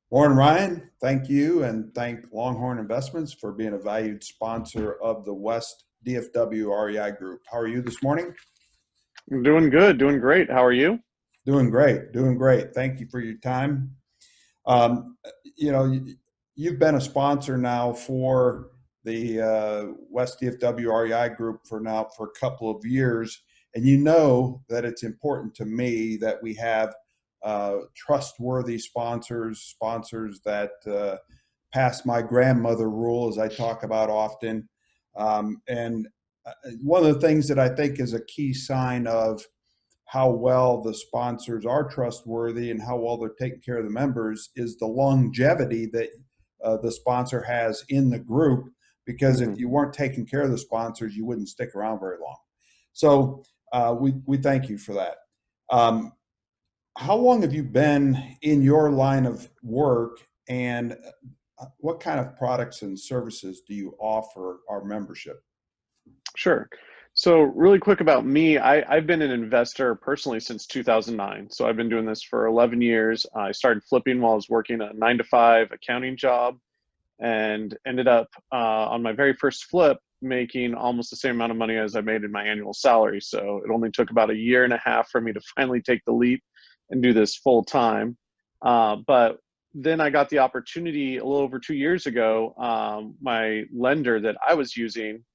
Warren Ryan, thank you, and thank Longhorn Investments for being a valued sponsor of the West DFW REI Group. How are you this morning? I'm doing good, doing great. How are you? Doing great, doing great. Thank you for your time. Um, you know, you've been a sponsor now for the West DFW REI Group for a couple of years, and you know that it's important to me that we have trustworthy sponsors, sponsors that pass my grandmother rule, as I talk about often. And one of the things that I think is a key sign of how well the sponsors are trustworthy and how well they're taking care of the members is the longevity that the sponsor has in the group. Because if hmm you weren't taking care of the sponsors, you wouldn't stick around very long. So we thank you for that. Um, how long have you been in your line of work, and what kind of products and services do you offer our membership? Sure. So, really quick about me, I've been an investor personally since 2009. So, I've been doing this for 11 years. I started flipping while I was working a 9 to 5 accounting job and ended up on my very first flip making almost the same amount of money as I made in my annual salary. So, it only took about a year and a half for me to finally take the leap and do this full time. But then I got the opportunity a little over 2 years ago. My lender that I was using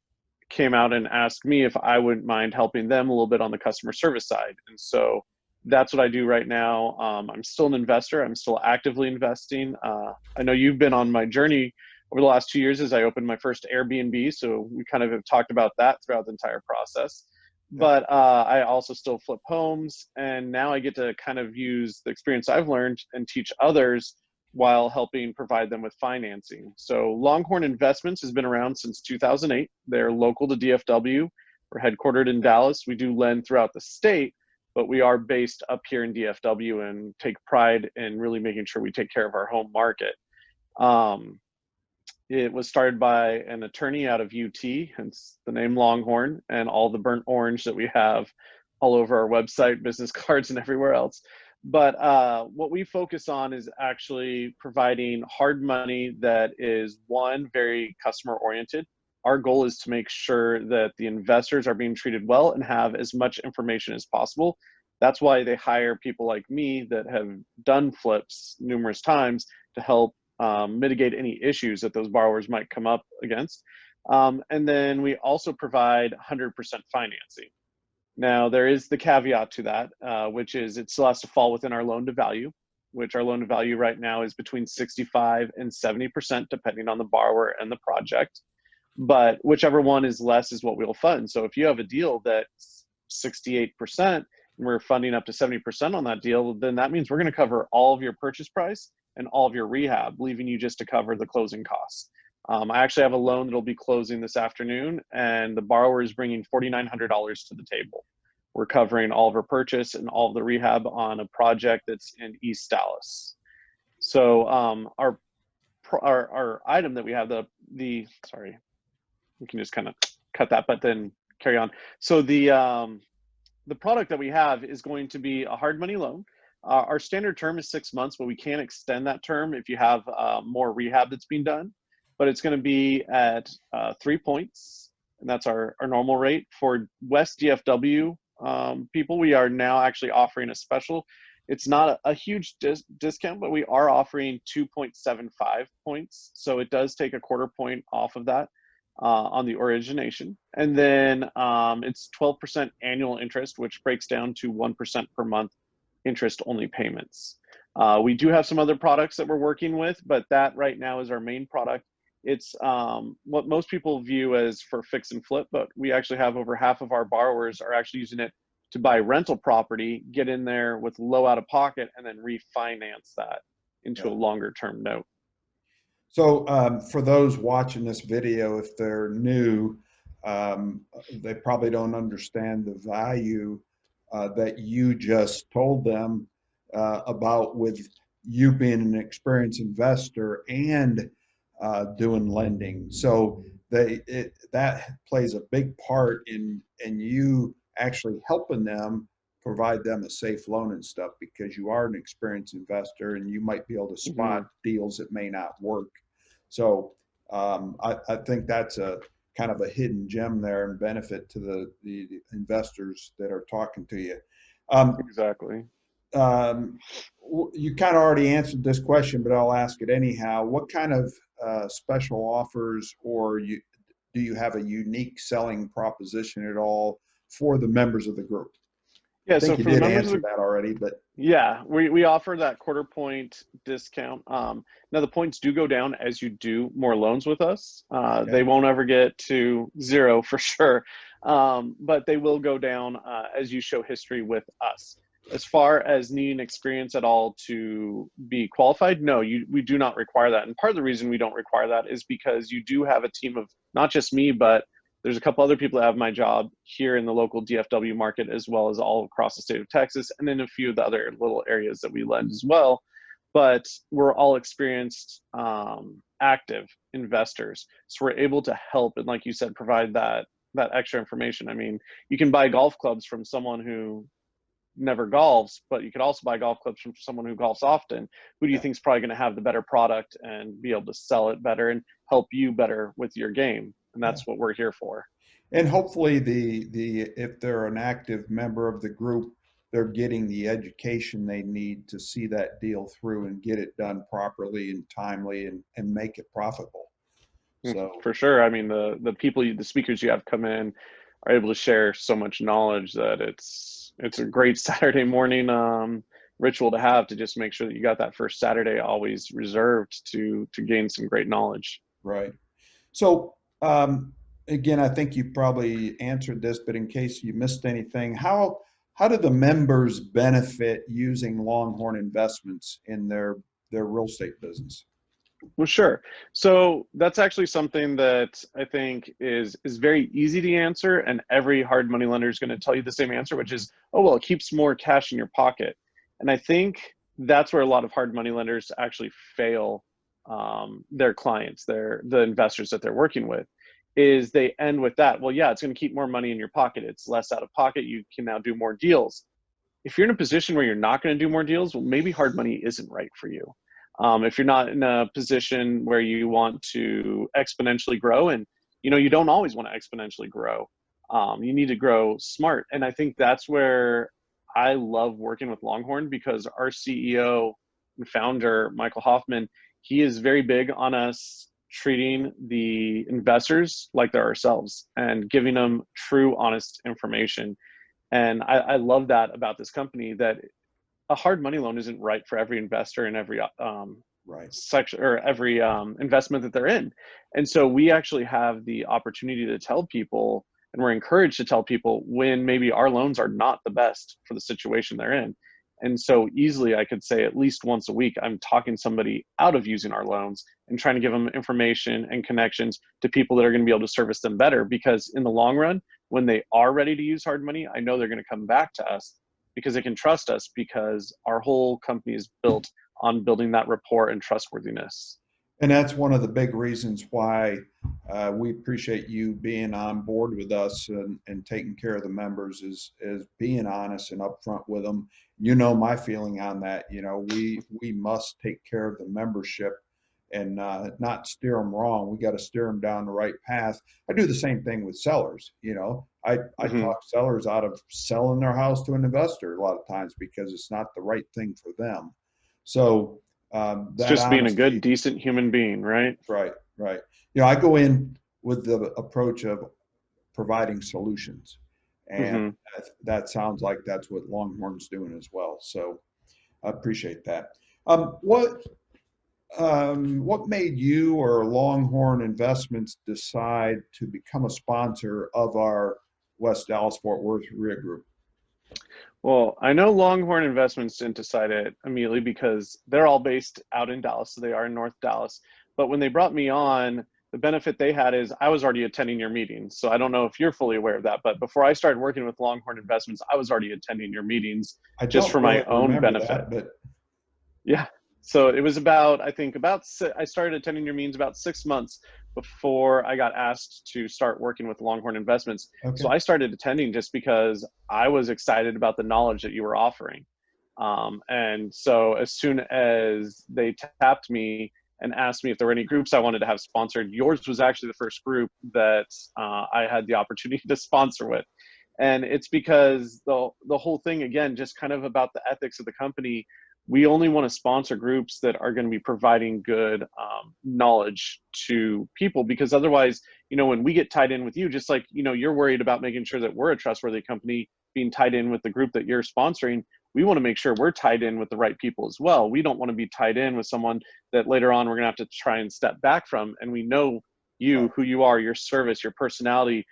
came out and asked me if I wouldn't mind helping them a little bit on the customer service side. And so that's what I do right now. I'm still an investor. I'm still actively investing. I know you've been on my journey over the last 2 years as I opened my first Airbnb. So we kind of have talked about that throughout the entire process. But I also still flip homes. And now I get to kind of use the experience I've learned and teach others while helping provide them with financing. So Longhorn Investments has been around since 2008. They're local to DFW. We're headquartered in Dallas. We do lend throughout the state, but we are based up here in DFW and take pride in really making sure we take care of our home market. Um, it was started by an attorney out of UT, hence the name Longhorn, and all the burnt orange that we have all over our website, business cards, and everywhere else. But what we focus on is actually providing hard money that is, one, very customer oriented. Our goal is to make sure that the investors are being treated well and have as much information as possible. That's why they hire people like me that have done flips numerous times to help mitigate any issues that those borrowers might come up against. And then we also provide 100% financing. Now, there is the caveat to that, which is it still has to fall within our loan to value, which our loan to value right now is between 65 and 70%, depending on the borrower and the project. But whichever one is less is what we'll fund. So if you have a deal that's 68% and we're funding up to 70% on that deal, then that means we're going to cover all of your purchase price and all of your rehab, leaving you just to cover the closing costs. I actually have a loan that'll be closing this afternoon, and the borrower is bringing $4,900 to the table. We're covering all of her purchase and all of the rehab on a project that's in East Dallas. So our item that we have, the sorry, we can just kind of cut that, but then carry on. So the product that we have is going to be a hard money loan. Our standard term is 6 months, but we can extend that term if you have more rehab that's being done. But it's going to be at 3 points, and that's our normal rate. For West DFW people, we are now actually offering a special. It's not a huge discount, but we are offering 2.75 points. So it does take a quarter point off of that on the origination. And then it's 12% annual interest, which breaks down to 1% per month interest only payments. We do have some other products that we're working with, but that right now is our main product. It's what most people view as for fix and flip, but we actually have over half of our borrowers are actually using it to buy rental property, get in there with low out of pocket, and then refinance that into a Yeah. longer term note. So, for those watching this video, if they're new, they probably don't understand the value that you just told them about, with you being an experienced investor and doing lending. So that plays a big part in you actually helping them provide them a safe loan and stuff, because you are an experienced investor and you might be able to Hmm. spot deals that may not work. So I think that's a kind of a hidden gem there and benefit to the investors that are talking to you. Um, Exactly. um, you kind of already answered this question, but I'll ask it anyhow. What kind of special offers, or do you have a unique selling proposition at all for the members of the group? I Yeah, so think you for the did members of answer the that already, but Yeah, we offer that quarter point discount. Now the points do go down as you do more loans with us. They okay. won't ever get to zero for sure, but they will go down as you show history with us. As far as needing experience at all to be qualified, no, we do not require that. And part of the reason we don't require that is because you do have a team of not just me, but there's a couple other people that have my job here in the local DFW market, as well as all across the state of Texas, and in a few of the other little areas that we lend as well. But we're all experienced, active investors, so we're able to help and, like you said, provide that extra information. I mean, you can buy golf clubs from someone who never golfs, but you could also buy golf clubs from someone who golfs often. Who do you Yeah, think is probably going to have the better product and be able to sell it better and help you better with your game? And yeah. that's what we're here for. And hopefully the if they're an active member of the group, they're getting the education they need to see that deal through and get it done properly and timely and make it profitable. So For sure. I mean, the people, the speakers you have come in are able to share so much knowledge that it's a great Saturday morning ritual to have, to just make sure that you got that first Saturday always reserved to gain some great knowledge. right. So again, I think you probably answered this, but in case you missed anything, how do the members benefit using Longhorn Investments in their real estate business? Well, sure. So that's actually something that I think is very easy to answer, and every hard money lender is going to tell you the same answer, which is, oh well, it keeps more cash in your pocket. And I think that's where a lot of hard money lenders actually fail their clients, the investors that they're working with, is they end with that. Well, yeah, it's going to keep more money in your pocket. It's less out of pocket. You can now do more deals. If you're in a position where you're not going to do more deals, well, maybe hard money isn't right for you. If you're not in a position where you want to exponentially grow, and you don't always want to exponentially grow, you need to grow smart. And I think that's where I love working with Longhorn, because our CEO and founder, Michael Hoffman, he is very big on us treating the investors like they're ourselves and giving them true, honest information. And I love that about this company, that a hard money loan isn't right for every investor and every Right. section, or every investment that they're in. And so we actually have the opportunity to tell people, and we're encouraged to tell people when maybe our loans are not the best for the situation they're in. And so easily I could say at least once a week, I'm talking somebody out of using our loans and trying to give them information and connections to people that are going to be able to service them better. Because in the long run, when they are ready to use hard money, I know they're going to come back to us because they can trust us, because our whole company is built on building that rapport and trustworthiness. And that's one of the big reasons why we appreciate you being on board with us and taking care of the members, is being honest and upfront with them. You know my feeling on that. We must take care of the membership and not steer them wrong. We got to steer them down the right path. I do the same thing with sellers. I Hmm. talk sellers out of selling their house to an investor a lot of times because it's not the right thing for them. So It's that just being a good, honesty. decent human being, right? Right, right. I go in with the approach of providing solutions, and Hmm. that sounds like that's what Longhorn's doing as well. So I appreciate that. What made you or Longhorn Investments decide to become a sponsor of our West Dallas Fort Worth REI Group? Well, I know Longhorn Investments didn't decide it immediately because they're all based out in Dallas, so they are in North Dallas. But when they brought me on, the benefit they had is I was already attending your meetings. So I don't know if you're fully aware of that, but before I started working with Longhorn Investments, I was already attending your meetings I just don't for my really own remember benefit. that, but Yeah. So it was about, I think, I started attending your meetings about 6 months before I got asked to start working with Longhorn Investments. Okay. So I started attending just because I was excited about the knowledge that you were offering. And so as soon as they tapped me and asked me if there were any groups I wanted to have sponsored, yours was actually the first group that I had the opportunity to sponsor with. And it's because the whole thing, again, just kind of about the ethics of the company. We only want to sponsor groups that are going to be providing good knowledge to people, because otherwise, when we get tied in with you, just like, you're worried about making sure that we're a trustworthy company being tied in with the group that you're sponsoring. We want to make sure we're tied in with the right people as well. We don't want to be tied in with someone that later on we're going to have to try and step back from. And we know you, who you are, your service, your personality,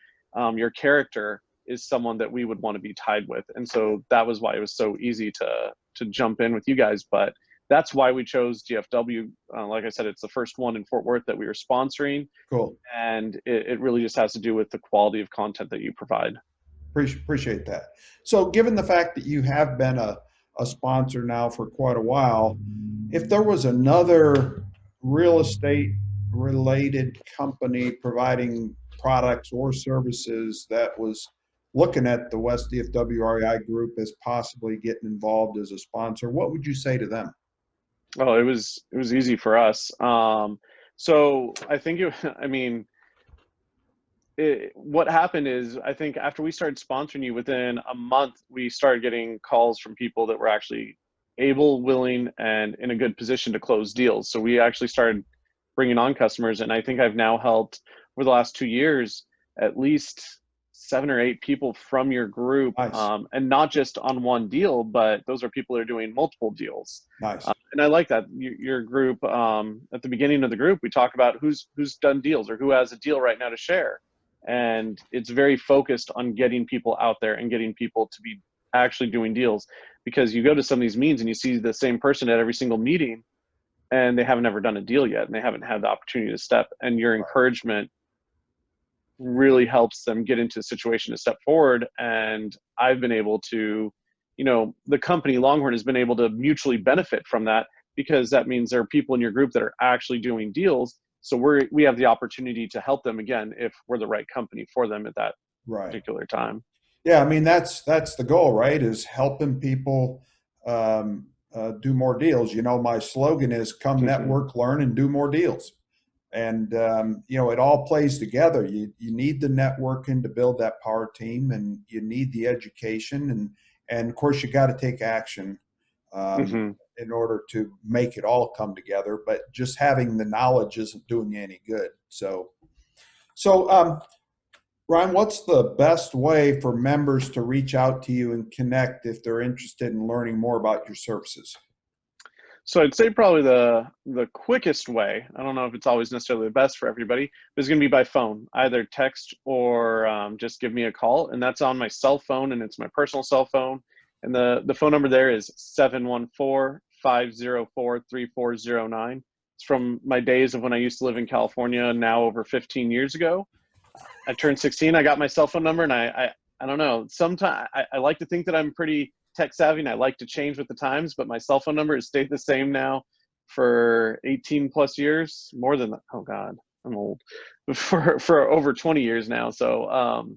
your character is someone that we would want to be tied with. And so that was why it was so easy to jump in with you guys. But that's why we chose DFW. Like I said, it's the first one in Fort Worth that we were sponsoring. Cool. And it really just has to do with the quality of content that you provide. Appreciate that. So given the fact that you have been a sponsor now for quite a while, if there was another real estate related company providing products or services that was looking at the West DFW REI Group as possibly getting involved as a sponsor, what would you say to them? Oh, it was easy for us. So I think what happened is, I think after we started sponsoring you, within a month, we started getting calls from people that were actually able, willing, and in a good position to close deals. So we actually started bringing on customers, and I think I've now helped over the last 2 years at least 7 or 8 people from your group, Nice. and not just on one deal, but those are people that are doing multiple deals. Nice. And I like that your group. At the beginning of the group, we talk about who's done deals or who has a deal right now to share, and it's very focused on getting people out there and getting people to be actually doing deals. Because you go to some of these meetings and you see the same person at every single meeting, and they haven't ever done a deal yet, and they haven't had the opportunity to step. And your encouragement really helps them get into a situation to step forward. And I've been able to, the company Longhorn has been able to mutually benefit from that, because that means there are people in your group that are actually doing deals. So we have the opportunity to help them again if we're the right company for them at that particular time. Yeah, I mean that's the goal, right? Is helping people do more deals. My slogan is "Come network, learn, and do more deals." And it all plays together. You need the networking to build that power team, and you need the education, and of course you got to take action in order to make it all come together. But just having the knowledge isn't doing you any good. So Ryan, what's the best way for members to reach out to you and connect if they're interested in learning more about your services? So I'd say probably the quickest way, I don't know if it's always necessarily the best for everybody, but it's going to be by phone, either text or just give me a call. And that's on my cell phone, and it's my personal cell phone. And the phone number there is 714-504-3409. It's from my days of when I used to live in California, now over 15 years ago. I turned 16, I got my cell phone number, and I don't know, sometimes I like to think that I'm pretty tech savvy and I like to change with the times, but my cell phone number has stayed the same now for 18 plus years, more than that. Oh God, I'm old, for over 20 years now. So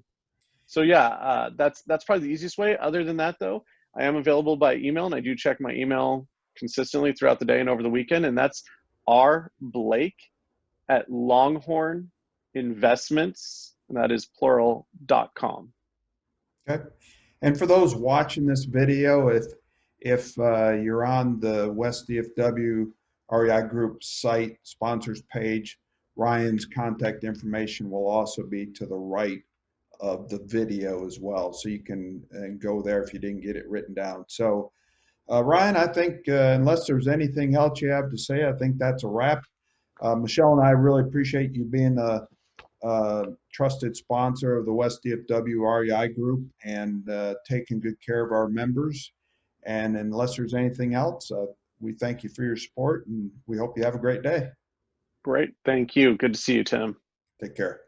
yeah, that's probably the easiest way. Other than that though, I am available by email, and I do check my email consistently throughout the day and over the weekend. And that's rblake@longhorninvestments, and that is plural.com. Okay. And for those watching this video, if you're on the West DFW REI Group site sponsors page, Ryan's contact information will also be to the right of the video as well. So you can go there if you didn't get it written down. So Ryan, I think unless there's anything else you have to say, I think that's a wrap. Michelle and I really appreciate you being a trusted sponsor of the West DFW REI Group and taking good care of our members. And unless there's anything else, we thank you for your support, and we hope you have a great day. Great. Thank you. Good to see you, Tim. Take care.